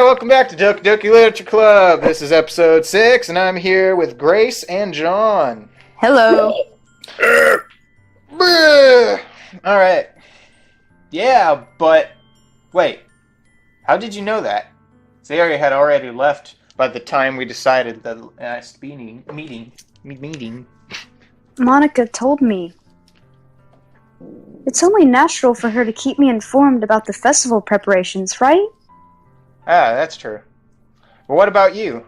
welcome back to Doki Doki Literature Club. This is episode 6, and I'm here with Grace and John. Hello. Alright. Yeah, but... Wait. How did you know that? Sayori had already left by the time we decided the last meeting. Monica told me. It's only natural for her to keep me informed about the festival preparations, right? Ah, that's true. But what about you?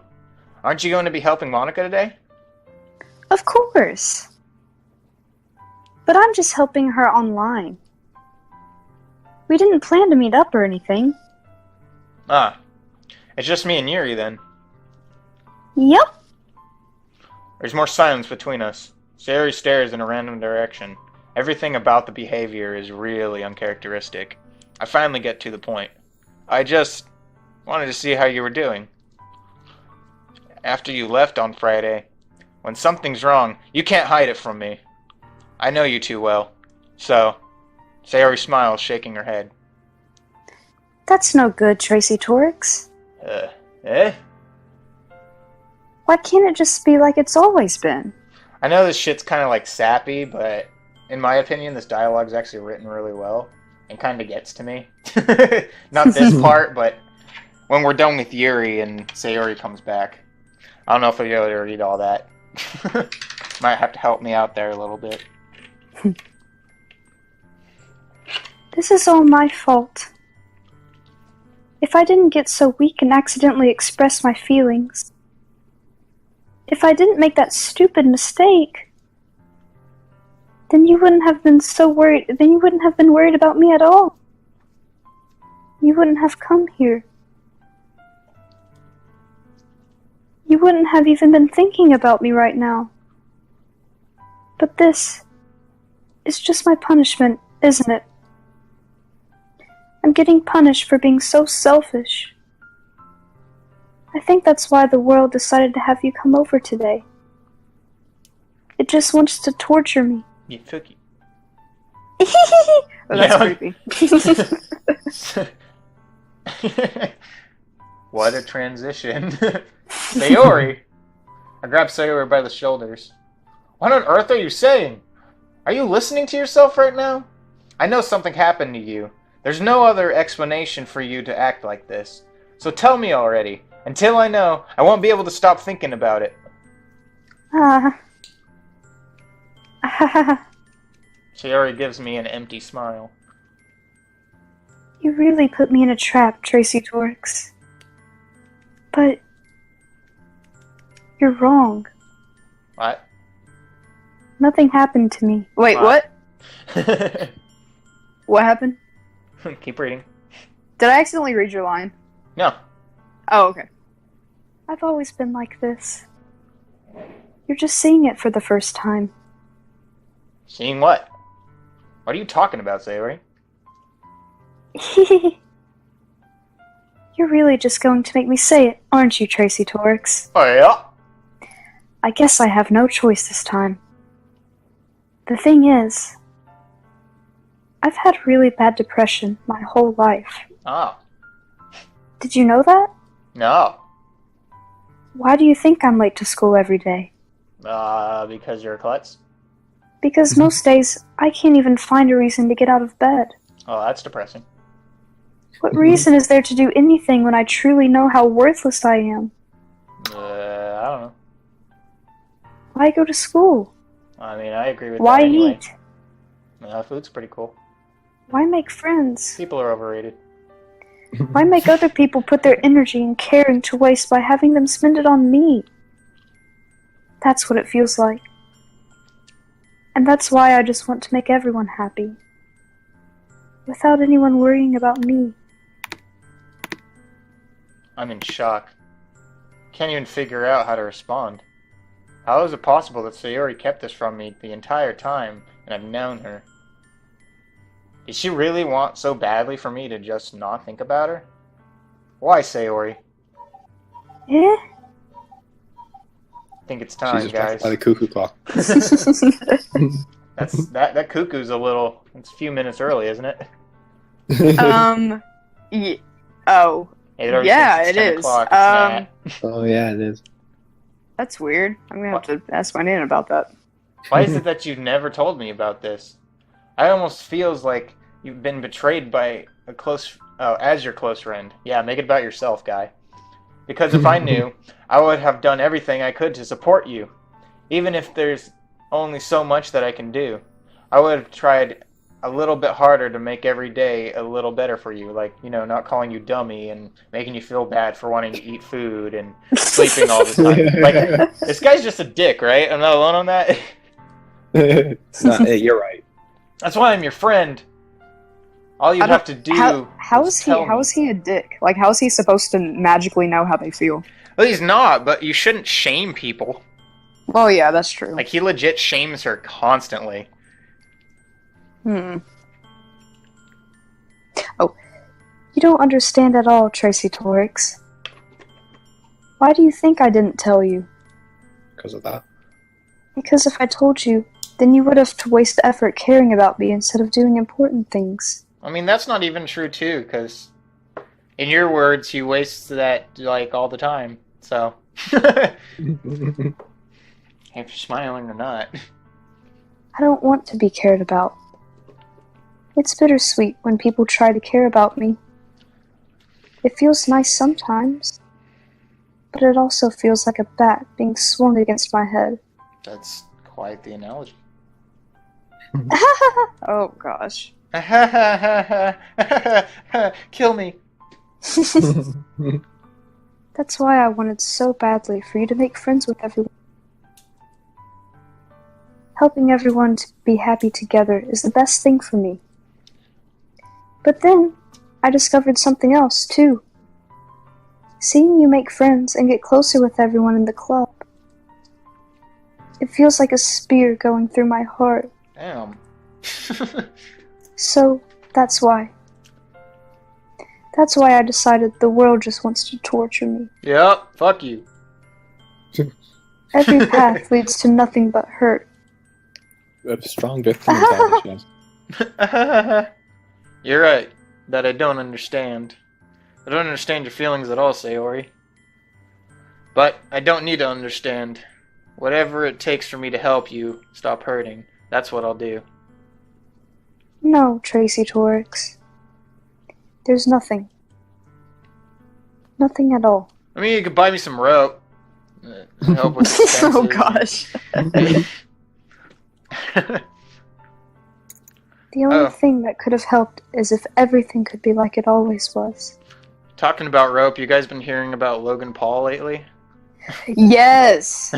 Aren't you going to be helping Monica today? Of course. But I'm just helping her online. We didn't plan to meet up or anything. Ah. It's just me and Yuri then. Yep. There's more silence between us. Sayori stares in a random direction. Everything about the behavior is really uncharacteristic. I finally get to the point. I just wanted to see how you were doing. After you left on Friday, when something's wrong, you can't hide it from me. I know you too well. So, Sayori smiles, shaking her head. That's no good, Tracy Torix. Eh? Why can't it just be like it's always been? I know this shit's kind of like sappy, but in my opinion, this dialogue's actually written really well and kind of gets to me. Not this part, but when we're done with Yuri and Sayori comes back. I don't know if I'll be able to read all that. Might have to help me out there a little bit. This is all my fault. If I didn't get so weak and accidentally express my feelings, if I didn't make that stupid mistake, then you wouldn't have been so worried. Then you wouldn't have been worried about me at all. You wouldn't have come here. You wouldn't have even been thinking about me right now. But this is just my punishment, isn't it? I'm getting punished for being so selfish. I think that's why the world decided to have you come over today. It just wants to torture me. You cookie. Oh, that's creepy. What a transition. Sayori! I grab Sayori by the shoulders. What on earth are you saying? Are you listening to yourself right now? I know something happened to you. There's no other explanation for you to act like this. So tell me already. Until I know, I won't be able to stop thinking about it. Sayori gives me an empty smile. You really put me in a trap, Tracy Torix. But you're wrong. What? Nothing happened to me. Wait, what? What happened? Keep reading. Did I accidentally read your line? No. Oh, okay. I've always been like this. You're just seeing it for the first time. Seeing what? What are you talking about, Sayori? You're really just going to make me say it, aren't you, Tracy Torix? Oh, yeah? I guess I have no choice this time. The thing is, I've had really bad depression my whole life. Oh. Did you know that? No. Why do you think I'm late to school every day? Because you're a klutz? Because most days, I can't even find a reason to get out of bed. Oh, that's depressing. What reason is there to do anything when I truly know how worthless I am? I don't know. Why go to school? I mean, I agree with Why that anyway. eat? Food's pretty cool. Why make friends? People are overrated. Why make other people put their energy and care into waste by having them spend it on me? That's what it feels like. And that's why I just want to make everyone happy. Without anyone worrying about me. I'm in shock. Can't even figure out how to respond. How is it possible that Sayori kept this from me the entire time, and I've known her? Did she really want so badly for me to just not think about her? Why, Sayori? Eh? I think it's time, She's guys. by the cuckoo clock. That cuckoo's it's a few minutes early, isn't it? Oh. It already Yeah, thinks it's it 10 is. o'clock. It's not. Oh yeah, it is. That's weird. I'm gonna have to ask my nan about that. Why is it that you've never told me about this? I almost feels like you've been betrayed by a close, as your close friend. Yeah, make it about yourself, guy. Because if I knew, I would have done everything I could to support you. Even if there's only so much that I can do. I would have tried a little bit harder to make every day a little better for you. Like, not calling you dummy and making you feel bad for wanting to eat food and sleeping all the time. Like, this guy's just a dick, right? I'm not alone on that? It's not. You're right. That's why I'm your friend. All you have to do how is he a dick? Like, how is he supposed to magically know how they feel? Well, he's not, but you shouldn't shame people. Well, yeah, that's true. Like, he legit shames her constantly. Oh, you don't understand at all, Tracy Torix. Why do you think I didn't tell you? Because of that. Because if I told you, then you would have to waste effort caring about me instead of doing important things. I mean, that's not even true, too, because in your words, you waste that, like, all the time, so. If you're smiling or not. I don't want to be cared about. It's bittersweet when people try to care about me. It feels nice sometimes, but it also feels like a bat being swung against my head. That's quite the analogy. Oh, gosh. Kill me. That's why I wanted so badly for you to make friends with everyone. Helping everyone to be happy together is the best thing for me. But then, I discovered something else, too. Seeing you make friends and get closer with everyone in the club. It feels like a spear going through my heart. Damn. So, that's why. That's why I decided the world just wants to torture me. Yep, fuck you. Every path leads to nothing but hurt. A strong victim mentality. You're right, that I don't understand. I don't understand your feelings at all, Sayori. But I don't need to understand. Whatever it takes for me to help you stop hurting, that's what I'll do. No, Tracy Torix. There's nothing. Nothing at all. I mean, you could buy me some rope. Help with expenses. Oh, gosh. The only thing that could have helped is if everything could be like it always was. Talking about rope, you guys been hearing about Logan Paul lately? Yes!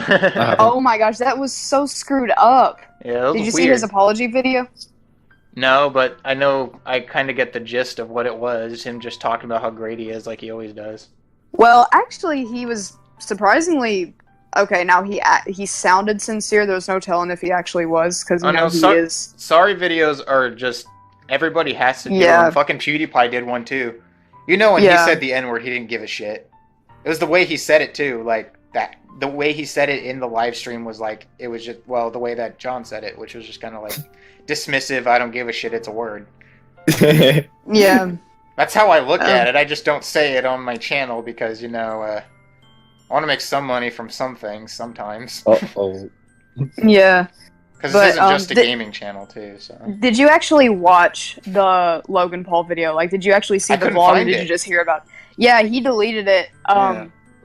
Oh my gosh, that was so screwed up. Yeah, that was Did you see weird. his apology video? No, but I know I kind of get the gist of what it was. Him just talking about how great he is, like he always does. Well, actually, he was surprisingly... Okay, now he sounded sincere. There was no telling if he actually was, because he is... Sorry videos are just... Everybody has to do them. Fucking PewDiePie did one, too. You know when he said the N-word, he didn't give a shit. It was the way he said it, too. Like, that. The way he said it in the live stream was like... It was just... Well, the way that John said it, which was just kind of like... dismissive, I don't give a shit, it's a word. Yeah. That's how I look at it. I just don't say it on my channel because, I want to make some money from some things sometimes. Uh-oh. Yeah. Because this isn't just a gaming channel, too, so... Did you actually watch the Logan Paul video? Like, did you actually see the vlog, or did you just hear about it? Yeah, he deleted it.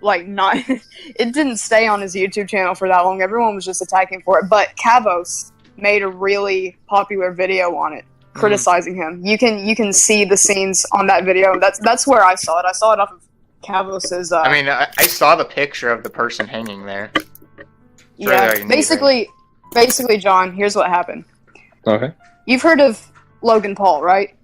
Like, not... It didn't stay on his YouTube channel for that long. Everyone was just attacking for it. But Kavos made a really popular video on it, criticizing him. You can see the scenes on that video. That's where I saw it. I saw it off of Kavos's... I mean, I saw the picture of the person hanging there. Yeah, basically, John, here's what happened. Okay. You've heard of Logan Paul, right?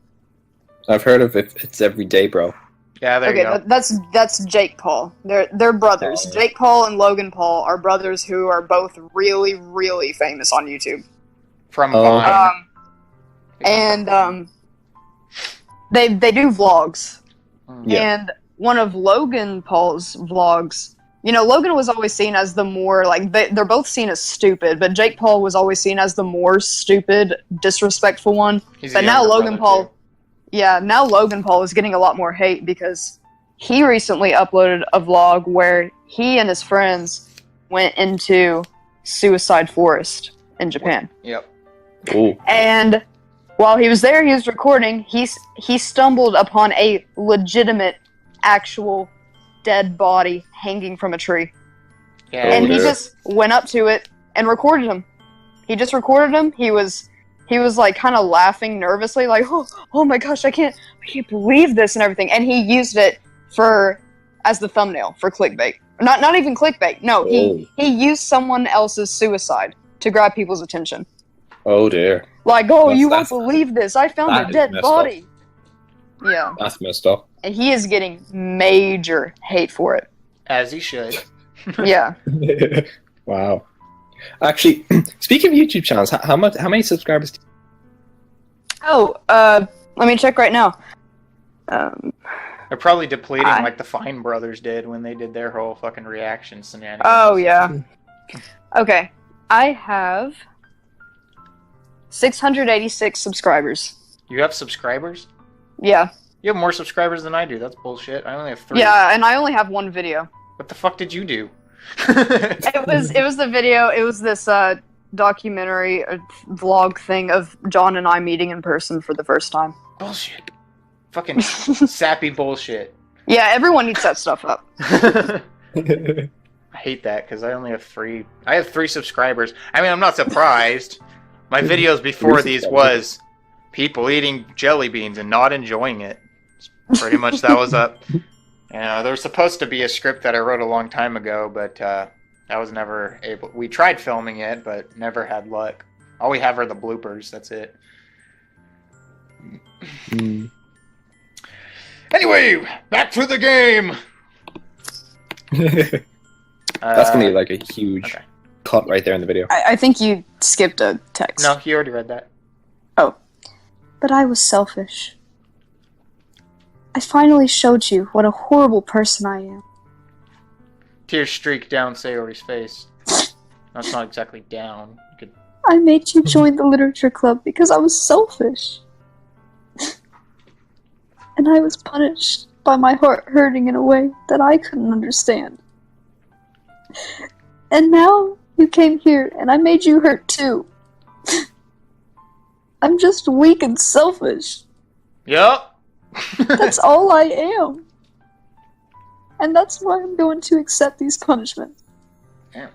I've heard of it. It's every day, bro. Yeah, there you go. That's Jake Paul. They're brothers. Jake Paul and Logan Paul are brothers who are both really, really famous on YouTube. From Vine. And they do vlogs. Yeah. And one of Logan Paul's vlogs, Logan was always seen as the more, like, they're both seen as stupid, but Jake Paul was always seen as the more stupid, disrespectful one. But now Logan Paul... Yeah, now Logan Paul is getting a lot more hate because he recently uploaded a vlog where he and his friends went into Suicide Forest in Japan. Yep. Ooh. And while he was there, he was recording. He stumbled upon a legitimate, actual dead body hanging from a tree. Yeah. And he just went up to it and recorded him. He just recorded him. He was like kind of laughing nervously, like, oh my gosh, I can't believe this and everything. And he used it as the thumbnail for clickbait. Not even clickbait. No, he used someone else's suicide to grab people's attention. Oh dear. Like, you won't believe this. I found a dead body. Yeah. That's messed up. And he is getting major hate for it. As he should. Yeah. Wow. Actually, speaking of YouTube channels, how many subscribers do Oh, let me check right now. They're probably depleting like the Fine Brothers did when they did their whole fucking reaction shenanigans. Oh, yeah. Okay. I have 686 subscribers. You have subscribers? Yeah. You have more subscribers than I do. That's bullshit. I only have 3. Yeah, and I only have one video. What the fuck did you do? It was the video. It was this documentary vlog thing of John and I meeting in person for the first time. Bullshit. Fucking sappy bullshit. Yeah, everyone eats that stuff up. I hate that because I only have 3. I have 3 subscribers. I mean, I'm not surprised. My videos before these was people eating jelly beans and not enjoying it. Pretty much that was up. There was supposed to be a script that I wrote a long time ago, but I was never able. We tried filming it, but never had luck. All we have are the bloopers. That's it. Anyway, back to the game. That's gonna be like a huge cut right there in the video. I think you skipped a text. No, you already read that. Oh. But I was selfish. I finally showed you what a horrible person I am. Tears streak down Sayori's face. That's not exactly down. You could... I made you join the literature club because I was selfish. And I was punished by my heart hurting in a way that I couldn't understand. And now you came here and I made you hurt too. I'm just weak and selfish. Yup. That's all I am. And that's why I'm going to accept these punishments. Yeah.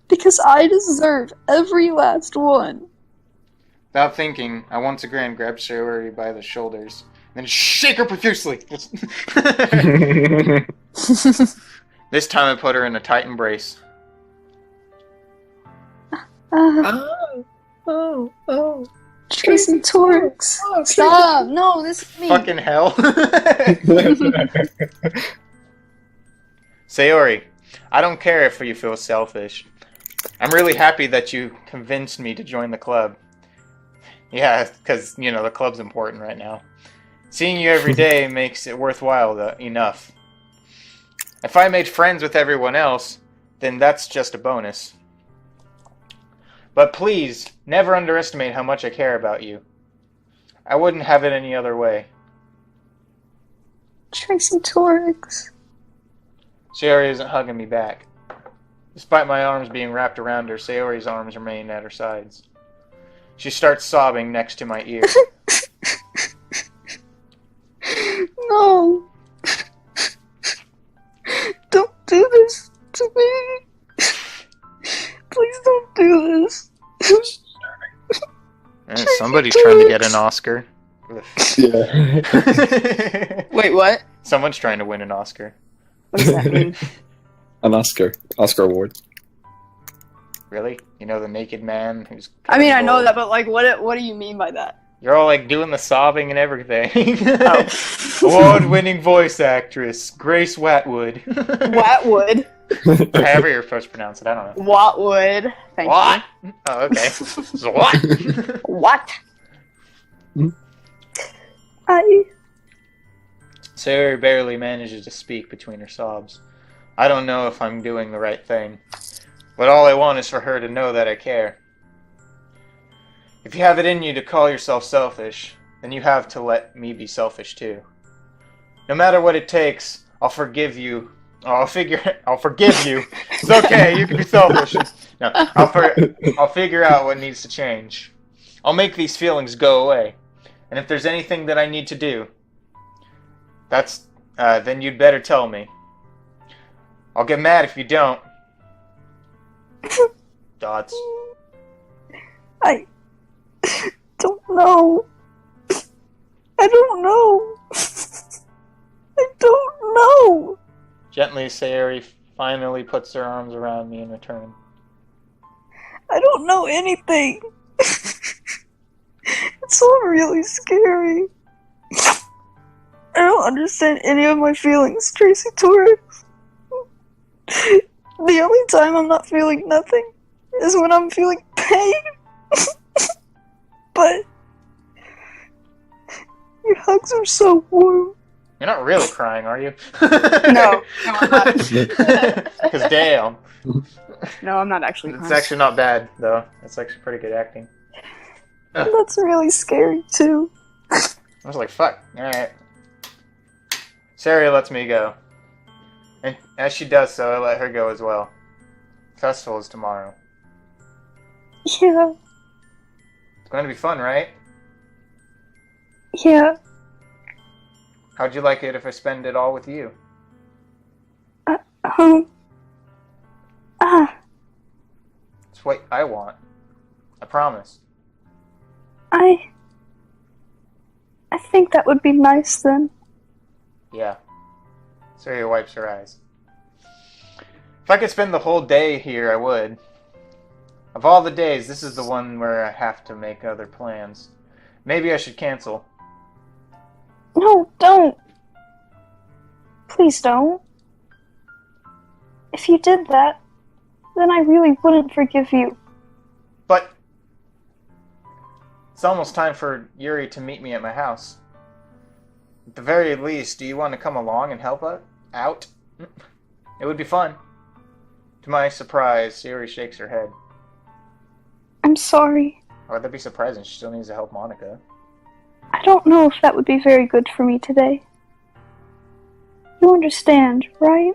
Because I deserve every last one. Without thinking, I once again grabbed Sayori by the shoulders and then shake her profusely. This time I put her in a tight embrace. Tracing Torx. Stop! No, this is me. Fucking hell. Sayori, I don't care if you feel selfish. I'm really happy that you convinced me to join the club. Yeah, because, the club's important right now. Seeing you every day makes it worthwhile enough. If I made friends with everyone else, then that's just a bonus. But please, never underestimate how much I care about you. I wouldn't have it any other way. Tracing Torx. Sayori isn't hugging me back. Despite my arms being wrapped around her, Sayori's arms remain at her sides. She starts sobbing next to my ear. No. Don't do this to me. Please don't do this. Somebody's trying to get an Oscar. Yeah. Wait, what? Someone's trying to win an Oscar. What does that mean? An Oscar award. Really? You know the naked man who's... I mean, I know that, but what do you mean by that? You're all doing the sobbing and everything. Oh. Award-winning voice actress, Grace Watwood. Watwood? However you're supposed to pronounce it, I don't know. Watwood. Thank What? you. Oh, okay. So what? What? Sayori barely manages to speak between her sobs. I don't know if I'm doing the right thing, but all I want is for her to know that I care. If you have it in you to call yourself selfish, then you have to let me be selfish too. No matter what it takes, I'll forgive you. I'll forgive you. It's okay, you can be selfish. No, I'll figure out what needs to change. I'll make these feelings go away. And if there's anything that I need to do, then you'd better tell me. I'll get mad if you don't. Dots. I don't know. I don't know. I don't know. Gently, Sayori finally puts her arms around me in return. I don't know anything. It's all really scary. I don't understand any of my feelings, Tracy Torres. The only time I'm not feeling nothing is when I'm feeling pain. But your hugs are so warm. You're not really crying, are you? No, I'm not. Because damn. No, I'm not actually crying. It's actually not bad, though. It's actually pretty good acting. That's really scary, too. I was like, fuck. Alright. Sayori lets me go. And as she does so, I let her go as well. Festival is tomorrow. Yeah. It's going to be fun, right? Yeah. How'd you like it if I spend it all with you? It's what I want. I promise. I think that would be nice then. Yeah. Sayori wipes her eyes. If I could spend the whole day here, I would. Of all the days, this is the one where I have to make other plans. Maybe I should cancel. No, don't. Please don't. If you did that, then I really wouldn't forgive you. But it's almost time for Yuri to meet me at my house. At the very least, do you want to come along and help out? It would be fun. To my surprise, Yuri shakes her head. I'm sorry. Why would that be surprising? She still needs to help Monica. I don't know if that would be very good for me today. You understand, right?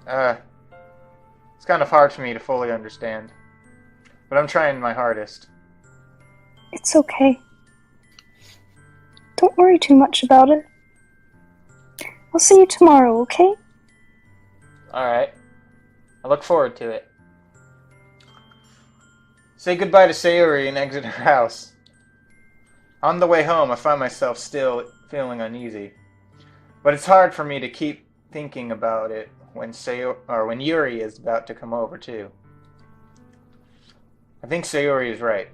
It's kind of hard for me to fully understand. But I'm trying my hardest. It's okay. Don't worry too much about it. I'll see you tomorrow, okay? Alright. I look forward to it. Say goodbye to Sayori and exit her house. On the way home, I find myself still feeling uneasy. But it's hard for me to keep thinking about it when Yuri is about to come over, too. I think Sayori is right.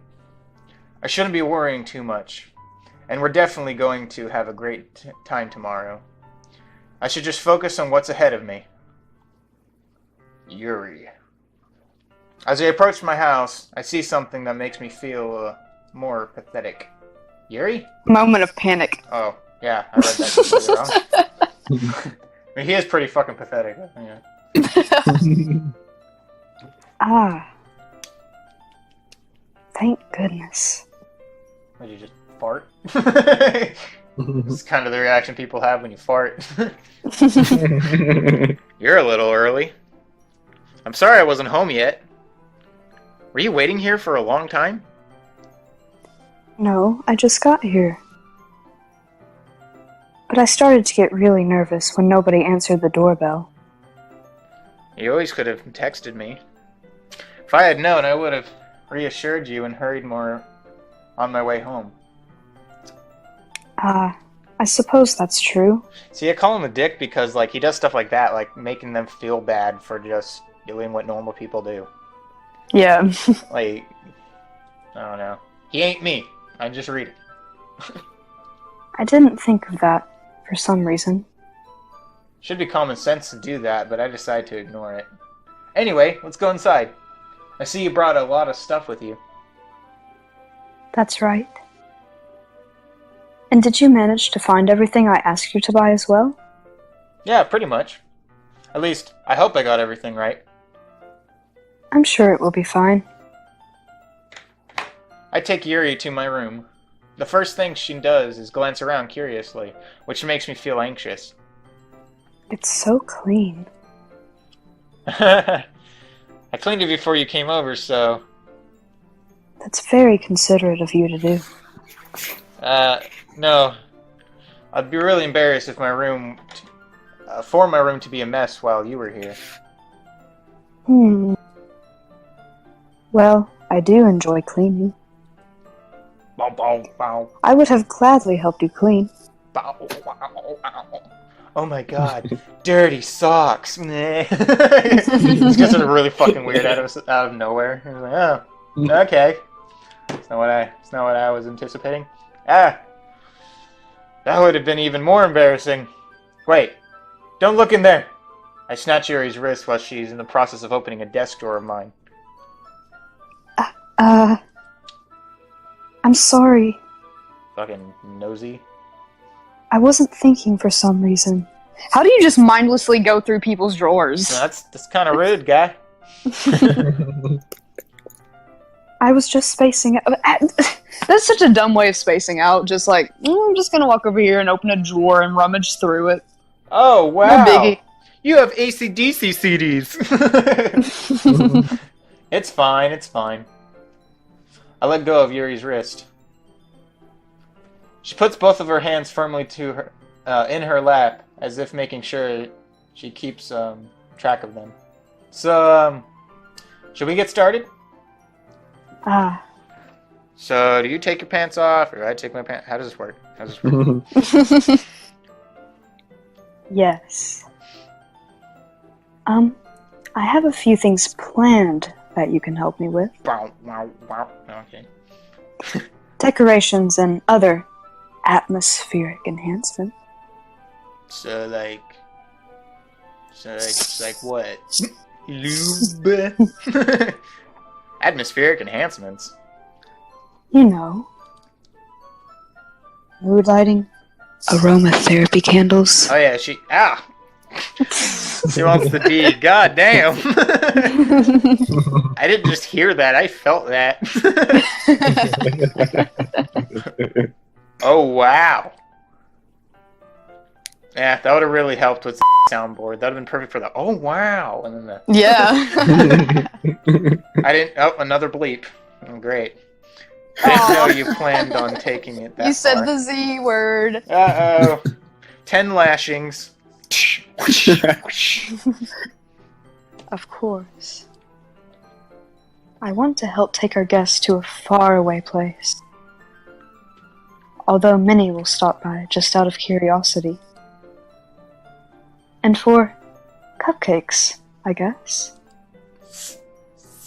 I shouldn't be worrying too much. And we're definitely going to have a great time tomorrow. I should just focus on what's ahead of me. Yuri. As I approach my house, I see something that makes me feel more pathetic. Yuri? Moment of panic. Oh, yeah, I read that completely wrong. I mean, he is pretty fucking pathetic. Yeah. Ah. Thank goodness. Did you just fart? This is kind of the reaction people have when you fart. You're a little early. I'm sorry I wasn't home yet. Were you waiting here for a long time? No, I just got here. But I started to get really nervous when nobody answered the doorbell. You always could have texted me. If I had known, I would have reassured you and hurried more on my way home. I suppose that's true. See, I call him a dick because, like, he does stuff like that, like making them feel bad for just doing what normal people do. Yeah. Like, I don't know. He ain't me. I'm just reading. I didn't think of that, for some reason. Should be common sense to do that, but I decided to ignore it. Anyway, let's go inside. I see you brought a lot of stuff with you. That's right. And did you manage to find everything I asked you to buy as well? Yeah, pretty much. At least, I hope I got everything right. I'm sure it will be fine. I take Yuri to my room. The first thing she does is glance around curiously, which makes me feel anxious. It's so clean. I cleaned it before you came over, so... That's very considerate of you to do. No. I'd be really embarrassed if my room... for my room to be a mess while you were here. Well, I do enjoy cleaning. Bow, bow, bow. I would have gladly helped you clean. Bow, wow, wow. Oh my god. Dirty socks. It's just sort of really fucking weird out of nowhere. I was like, oh, okay. It's not what I was anticipating. That would have been even more embarrassing. Wait. Don't look in there. I snatch Yuri's wrist while she's in the process of opening a desk drawer of mine. I'm sorry. Fucking nosy. I wasn't thinking for some reason. How do you just mindlessly go through people's drawers? No, that's kind of rude, guy. I was just spacing out. That's such a dumb way of spacing out. Just like, I'm just gonna walk over here and open a drawer and rummage through it. Oh, wow. No biggie. You have AC/DC CDs. It's fine, it's fine. I let go of Yuri's wrist. She puts both of her hands firmly to her in her lap, as if making sure she keeps track of them. So, should we get started? So, do you take your pants off, or do I take my pants? How does this work? Yes. I have a few things planned that you can help me with. Wow, wow, wow. Okay. Decorations and other atmospheric enhancement. So like what? Lube? Atmospheric enhancements. You know. Mood lighting. Aromatherapy candles. Oh yeah, she wants the D. God damn. I didn't just hear that, I felt that. Oh wow. Yeah, that would have really helped with the soundboard. That would have been perfect for the oh wow and then the I didn't another bleep. Oh great. I didn't know you planned on taking it that You said far. the Z word. Uh-oh. 10 lashings. Of course. I want to help take our guests to a faraway place. Although many will stop by just out of curiosity. And for cupcakes, I guess.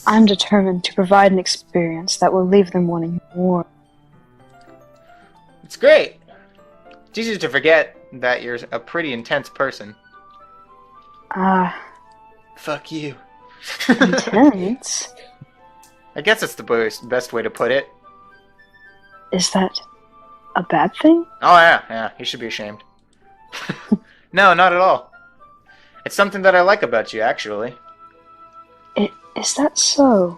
I'm determined to provide an experience that will leave them wanting more. It's great. It's easy to forget that you're a pretty intense person. Fuck you. Intense? I guess that's the best way to put it. Is that a bad thing? Oh yeah, you should be ashamed. No, not at all. It's something that I like about you, actually. Is that so?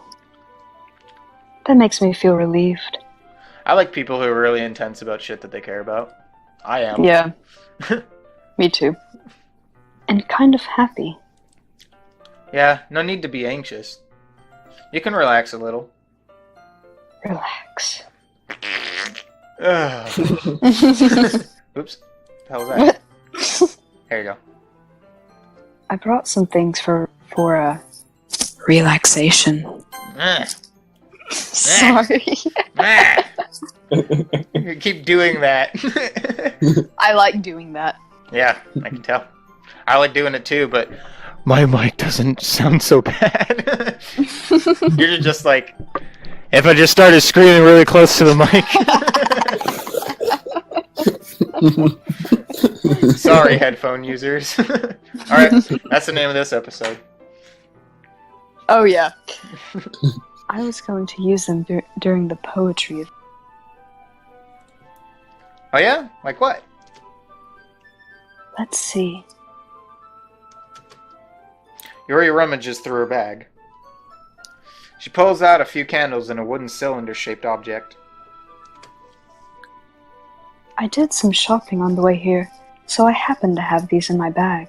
That makes me feel relieved. I like people who are really intense about shit that they care about. I am. Yeah. Me too. And kind of happy. Yeah, no need to be anxious. You can relax a little. Relax. Ugh. Oops. How was that? There you go. I brought some things for relaxation. Sorry. You keep doing that. I like doing that. Yeah, I can tell. I like doing it too, but my mic doesn't sound so bad. You're just like, if I just started screaming really close to the mic. Sorry, headphone users. Alright, that's the name of this episode. Oh yeah. I was going to use them during the poetry. Oh yeah? Like what? Let's see. Yuri rummages through her bag. She pulls out a few candles in a wooden cylinder-shaped object. I did some shopping on the way here, so I happened to have these in my bag.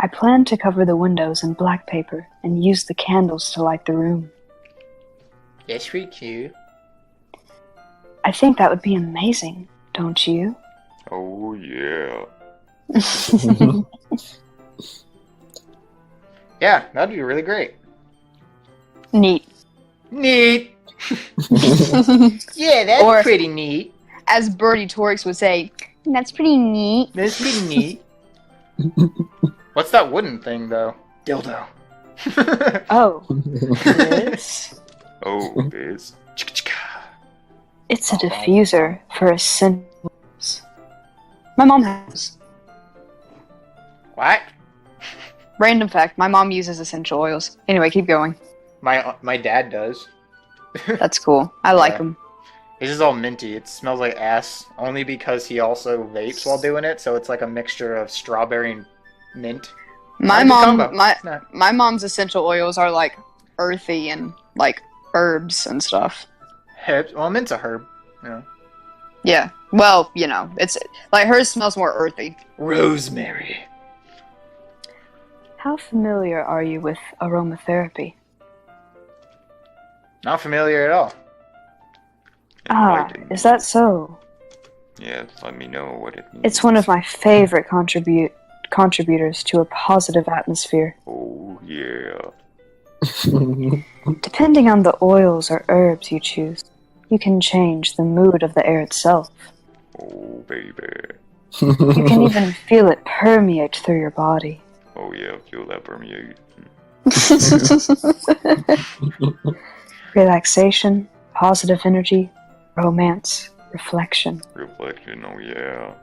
I planned to cover the windows in black paper and use the candles to light the room. That's pretty cute. I think that would be amazing, don't you? Oh, yeah. Yeah, that'd be really great. Neat. Neat! Yeah, that's Or- pretty neat. As Bertie Torx would say, that's pretty neat. That's pretty neat. What's that wooden thing, though? Dildo. Oh, this? Oh, this. It's a diffuser for essentials. My mom has. What? Random fact, my mom uses essential oils. Anyway, keep going. My dad does. That's cool. I like Yeah. them. It's just all minty. It smells like ass, only because he also vapes while doing it, so it's like a mixture of strawberry and mint. My Not a good mom, combo. my It's not. my mom's essential oils are like earthy and like herbs and stuff. Well, mint's a herb. You know. Yeah. Well, you know, it's like hers smells more earthy. Rosemary. How familiar are you with aromatherapy? Not familiar at all. Ah, Enlighten is that so? Yeah, let me know what it means. It's one of my favorite contributors to a positive atmosphere. Oh, yeah. Depending on the oils or herbs you choose, you can change the mood of the air itself. Oh, baby. You can even feel it permeate through your body. Oh, yeah, feel that permeate. Relaxation, positive energy, romance, reflection. Reflection, oh, yeah.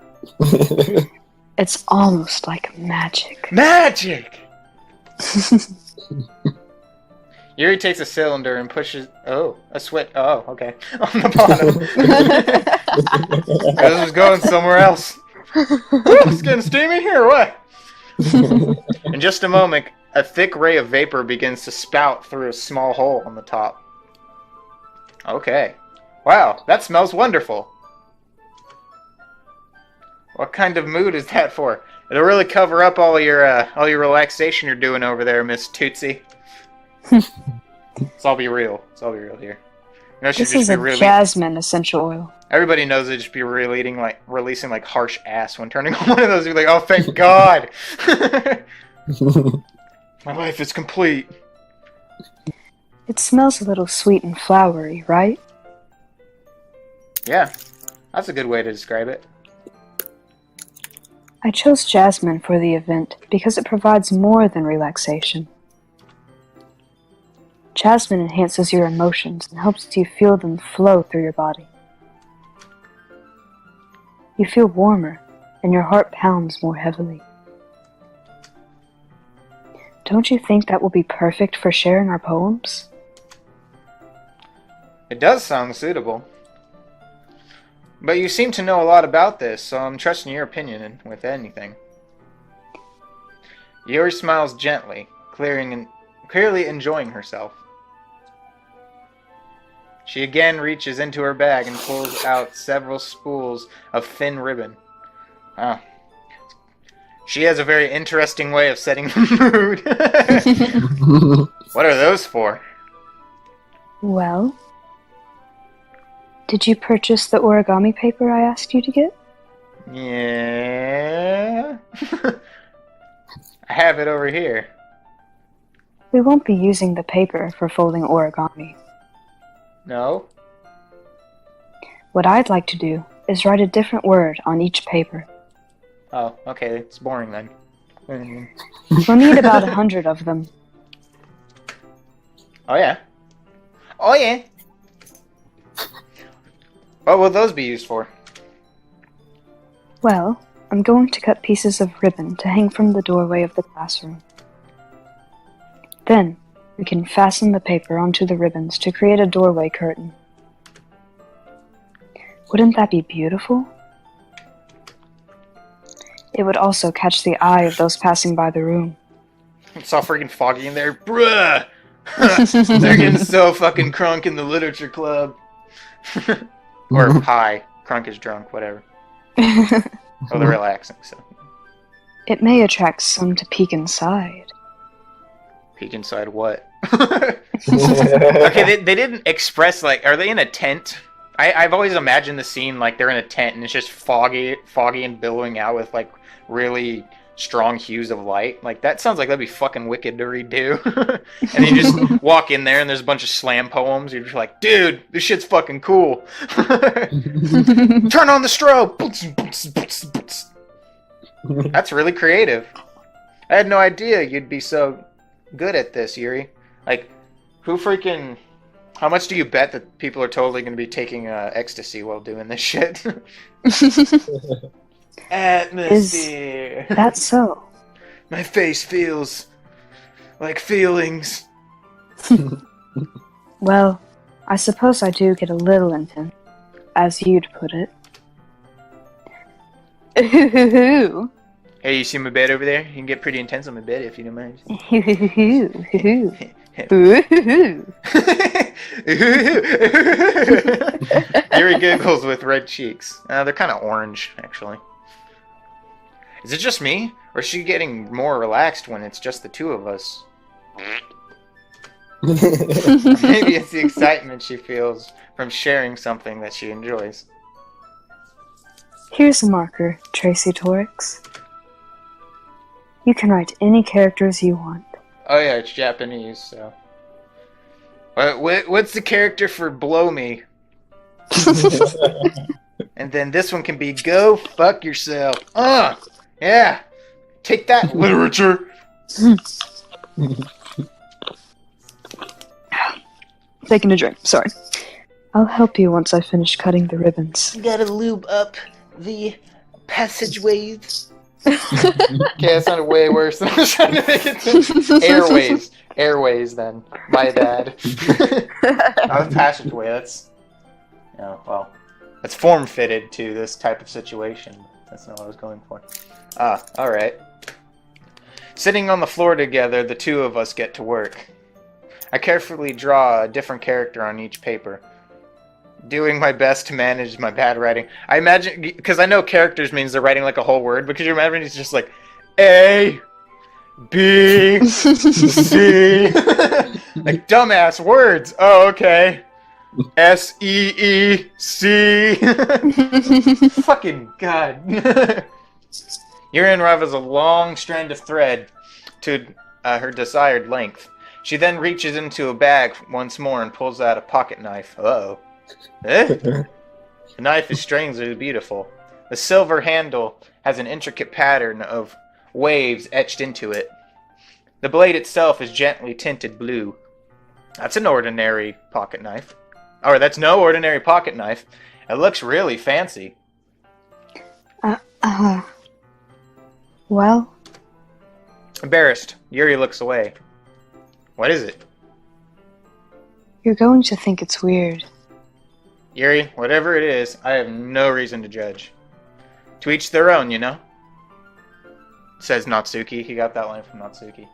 It's almost like magic. Magic! Yuri takes a cylinder and pushes. Oh, a switch. Oh, okay. On the bottom. This is going somewhere else. It's getting steamy here, or what? In just a moment, a thick ray of vapor begins to spout through a small hole on the top. Okay. Wow, that smells wonderful. What kind of mood is that for? It'll really cover up all your relaxation you're doing over there, Miss Tootsie. Let's all be real. Let's all be real here. You know, it should This just is be a really. jasmine essential oil. Everybody knows it should be releasing like harsh ass when turning on one of those. You're like, oh, thank God, my life is complete. It smells a little sweet and flowery, right? Yeah, that's a good way to describe it. I chose jasmine for the event because it provides more than relaxation. Jasmine enhances your emotions and helps you feel them flow through your body. You feel warmer, and your heart pounds more heavily. Don't you think that will be perfect for sharing our poems? It does sound suitable. But you seem to know a lot about this, so I'm trusting your opinion with anything. Yuri smiles gently, clearly enjoying herself. She again reaches into her bag and pulls out several spools of thin ribbon. Ah. She has a very interesting way of setting the mood. What are those for? Well, did you purchase the origami paper I asked you to get? Yeah. I have it over here. We won't be using the paper for folding origami. No? What I'd like to do is write a different word on each paper. Oh, okay, it's boring then. We'll need about 100 of them. Oh yeah. Oh yeah. What will those be used for? Well, I'm going to cut pieces of ribbon to hang from the doorway of the classroom. Then, we can fasten the paper onto the ribbons to create a doorway curtain. Wouldn't that be beautiful? It would also catch the eye of those passing by the room. It's all freaking foggy in there. Bruh! They're getting so fucking crunk in the literature club. Or high. Crunk is drunk, whatever. Or they're relaxing, so. It may attract some to peek inside. Peek inside what? Okay, they didn't express, like, are they in a tent? I've always imagined the scene like they're in a tent and it's just foggy and billowing out with, like, really strong hues of light. Like, that sounds like that'd be fucking wicked to redo. And then you just walk in there and there's a bunch of slam poems. You're just like, dude, this shit's fucking cool. Turn on the strobe. That's really creative. I had no idea you'd be so good at this, Yuri. Like, how much do you bet that people are totally going to be taking ecstasy while doing this shit? Atmosphere. Is that so? My face feels like feelings. Well, I suppose I do get a little intense, as you'd put it. Hey, you see my bed over there? You can get pretty intense on my bed if you don't mind. Yuri giggles with red cheeks. They're kind of orange, actually. Is it just me? Or is she getting more relaxed when it's just the two of us? Maybe it's the excitement she feels from sharing something that she enjoys. Here's a marker, Tracy Torix. You can write any characters you want. Oh yeah, it's Japanese, so... What's the character for blow me? And then this one can be go fuck yourself. Yeah. Take that, literature. Taking a drink, sorry. I'll help you once I finish cutting the ribbons. You gotta lube up the passageways. Okay, that sounded way worse than I was trying to make it to. Airways. Airways, then. My bad. Not a passageway, that's... well, it's form-fitted to this type of situation. That's not what I was going for. Alright. Sitting on the floor together, the two of us get to work. I carefully draw a different character on each paper, doing my best to manage my bad writing. I imagine, because I know characters means they're writing like a whole word, because you imagine it's just like, A, B, C, like dumbass words. Oh, okay. S, E, E, C. Fucking God. Yuri unravels a long strand of thread to her desired length. She then reaches into a bag once more and pulls out a pocket knife. Uh-oh. The knife is strangely beautiful. The silver handle has an intricate pattern of waves etched into it. The blade itself is gently tinted blue. That's an ordinary pocket knife. Or that's no ordinary pocket knife. It looks really fancy. Well? Embarrassed, Yuri looks away. What is it? You're going to think it's weird. Yuri, whatever it is, I have no reason to judge. To each their own, you know? Says Natsuki. He got that line from Natsuki.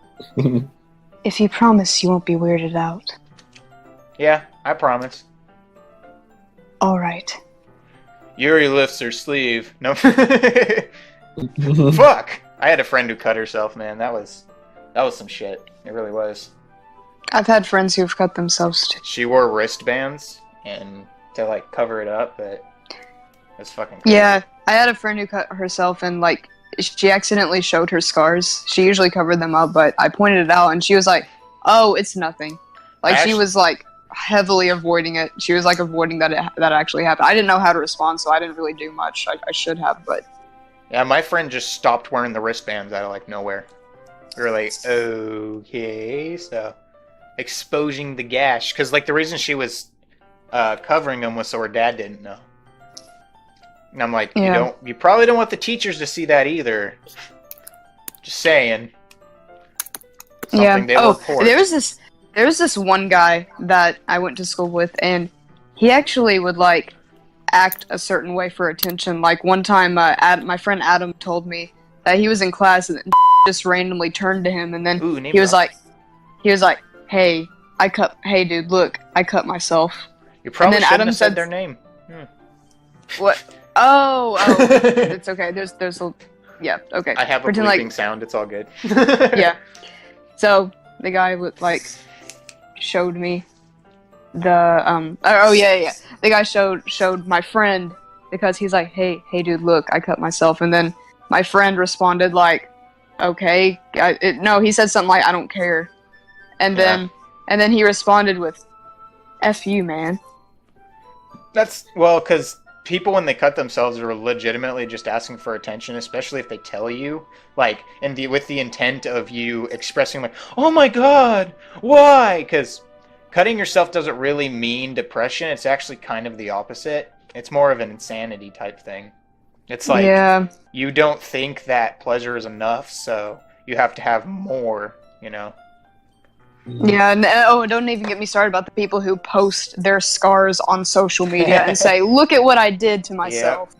If you promise you won't be weirded out. Yeah, I promise. Alright. Yuri lifts her sleeve. No. Fuck! I had a friend who cut herself, man. That was some shit. It really was. I've had friends who've cut themselves too. She wore wristbands and to like cover it up, but it's fucking crazy. Yeah, I had a friend who cut herself and like she accidentally showed her scars. She usually covered them up, but I pointed it out and she was like, "Oh, it's nothing." Like she was like heavily avoiding it. She was like avoiding that that actually happened. I didn't know how to respond, so I didn't really do much. I should have, but yeah, my friend just stopped wearing the wristbands out of like nowhere. We were like, okay, so exposing the gash, because like the reason she was covering them was so her dad didn't know. And I'm like, you probably don't want the teachers to see that either. Just saying. Something they will report. There was this one guy that I went to school with, and he actually would like act a certain way for attention. Like one time, my friend Adam told me that he was in class and just randomly turned to him, and then he was like, "Hey, hey dude, look, I cut myself." You probably then shouldn't Adam have said said- their name. What? Oh, it's okay. There's a, yeah, okay. I have a Pretend bleeping sound. It's all good. Yeah. So the guy would like showed me the yeah. The guy showed my friend because he's like, hey dude, look, I cut myself, and then my friend responded like, okay, no, he said something like, I don't care, and then he responded with, F you, man. That's well, because people when they cut themselves are legitimately just asking for attention, especially if they tell you, like, with the intent of you expressing like, oh my god, why? Because cutting yourself doesn't really mean depression. It's actually kind of the opposite. It's more of an insanity type thing. It's like you don't think that pleasure is enough, so you have to have more, you know? Yeah, and don't even get me started about the people who post their scars on social media and say, look at what I did to myself.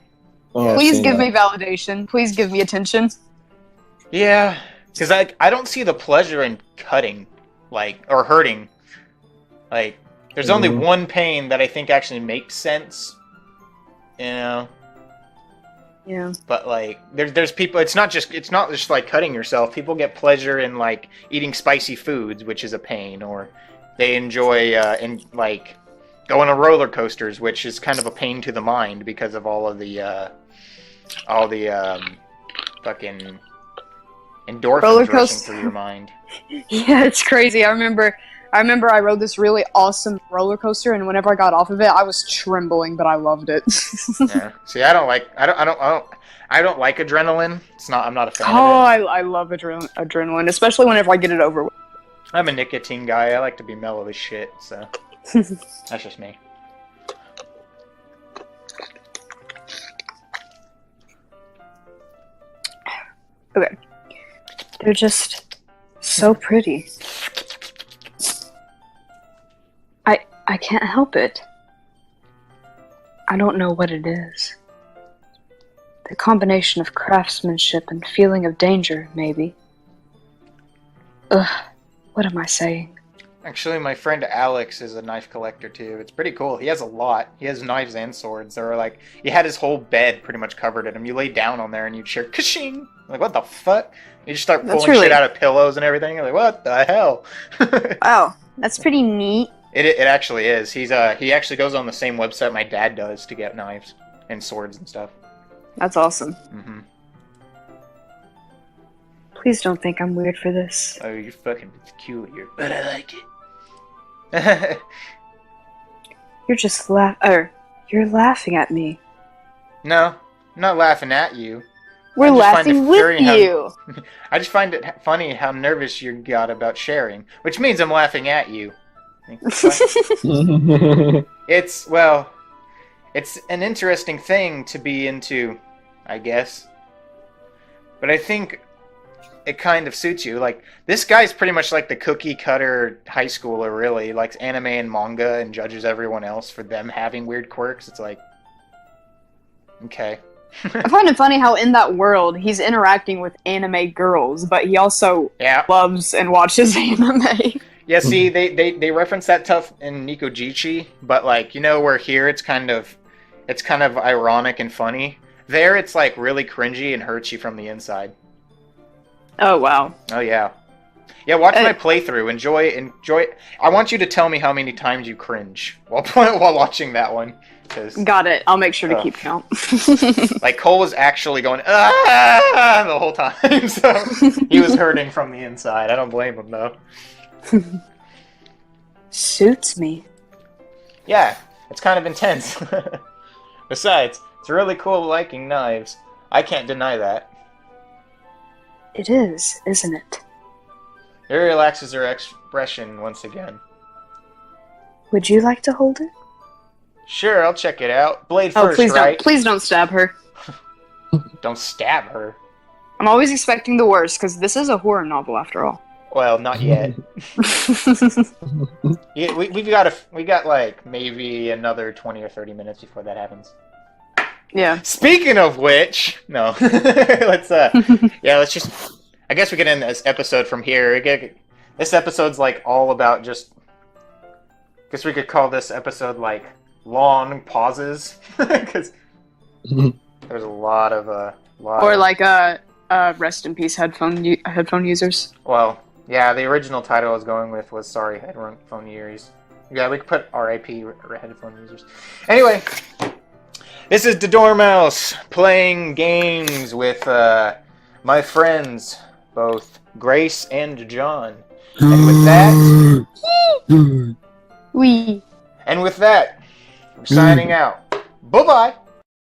Oh, Please give me validation. Please give me attention. Yeah, because I don't see the pleasure in cutting, like, or hurting. Like, there's only one pain that I think actually makes sense, you know? Yeah. But like, there's people. It's not just like cutting yourself. People get pleasure in like eating spicy foods, which is a pain, or they enjoy like going on roller coasters, which is kind of a pain to the mind because of all the fucking endorphins rushing through your mind. Yeah, it's crazy. I remember I rode this really awesome roller coaster, and whenever I got off of it, I was trembling, but I loved it. Yeah. See, I don't like adrenaline. I'm not a fan of it. I love adrenaline, especially whenever I get it over with. I'm a nicotine guy. I like to be mellow as shit, so that's just me. Okay. They're just so pretty. I can't help it. I don't know what it is. The combination of craftsmanship and feeling of danger, maybe. Ugh, what am I saying? Actually, my friend Alex is a knife collector too. It's pretty cool. He has a lot. He has knives and swords. There were like, he had his whole bed pretty much covered in them. You lay down on there and you'd hear ka-shing. Like, what the fuck? You just start pulling shit out of pillows and everything. You're like, what the hell? Wow, that's pretty neat. It actually is. He actually goes on the same website my dad does to get knives and swords and stuff. That's awesome. Mm-hmm. Please don't think I'm weird for this. Oh, you're fucking peculiar, but I like it. You're just you're laughing at me. No, I'm not laughing at you. We're laughing with you. I just find it funny how nervous you got about sharing, which means I'm laughing at you. It's an interesting thing to be into, I guess. But I think it kind of suits you. Like, this guy's pretty much like the cookie cutter high schooler, really. Likes anime and manga and judges everyone else for them having weird quirks. It's like, okay. I find it funny how in that world he's interacting with anime girls, but he also loves and watches anime. Yeah, see, they reference that stuff in Nikojichi, but like, you know, where here it's kind of ironic and funny. There it's like really cringy and hurts you from the inside. Oh wow. Oh yeah. Yeah, watch my playthrough. Enjoy. I want you to tell me how many times you cringe while watching that one. Got it. I'll make sure to keep count. Like, Cole was actually going ah the whole time, so he was hurting from the inside. I don't blame him though. Suits me. Yeah, it's kind of intense. Besides, it's really cool liking knives. I can't deny that. It is, isn't it? It relaxes her expression once again. Would you like to hold it? Sure, I'll check it out. Blade first, please right? Please don't stab her. Don't stab her. I'm always expecting the worst, because this is a horror novel after all. Well, not yet. Yeah, we got like maybe another 20 or 30 minutes before that happens. Yeah. Speaking of which, no. let's just, I guess we can end this episode from here. This episode's like all about just Guess we could call this episode like long pauses because there's a lot of Or like rest in peace headphone users. Well, yeah, the original title I was going with was sorry headphone users. Yeah, we could put RIP headphone users. Anyway, this is DaDoremouse playing games with my friends, both Grace and John. And with that, We. we're signing out. Bye-bye.